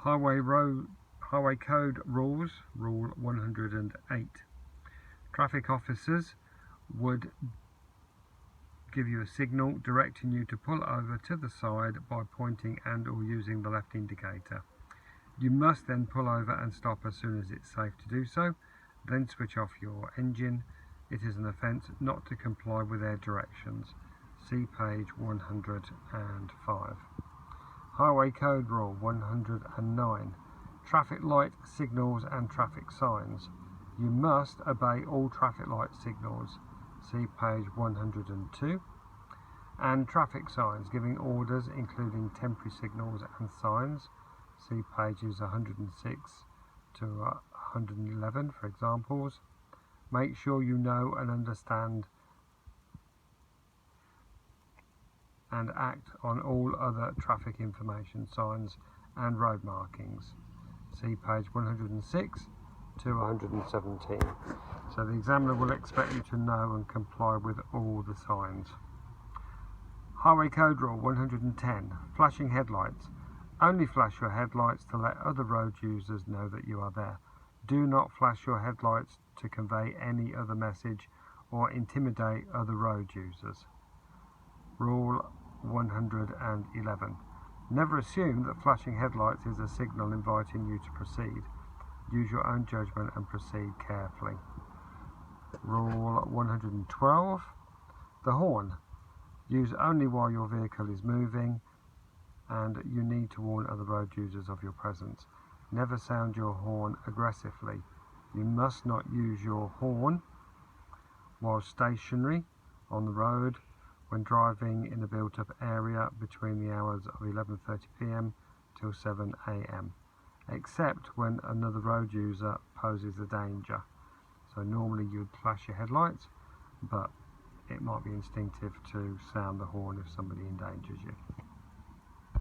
Highway Code Rules, Rule 108. Traffic officers would give you a signal directing you to pull over to the side by pointing and or using the left indicator. You must then pull over and stop as soon as it's safe to do so, then switch off your engine. It is an offence not to comply with their directions. See page 105. Highway Code Rule 109. Traffic light signals and traffic signs. You must obey all traffic light signals. See page 102. And traffic signs giving orders including temporary signals and signs. See pages 106 to 111 for examples. Make sure you know and understand and act on all other traffic information signs and road markings. See page 106 to 117. So the examiner will expect you to know and comply with all the signs. Highway Code Rule 110. Flashing headlights. Only flash your headlights to let other road users know that you are there. Do not flash your headlights to convey any other message or intimidate other road users. Rule 111. Never assume that flashing headlights is a signal inviting you to proceed. Use your own judgment and proceed carefully. Rule 112. The horn. Use only while your vehicle is moving and you need to warn other road users of your presence. Never sound your horn aggressively. You must not use your horn while stationary on the road when driving in a built-up area between the hours of 11:30 p.m. till 7 a.m. except when another road user poses a danger. So normally you would flash your headlights, but it might be instinctive to sound the horn if somebody endangers you.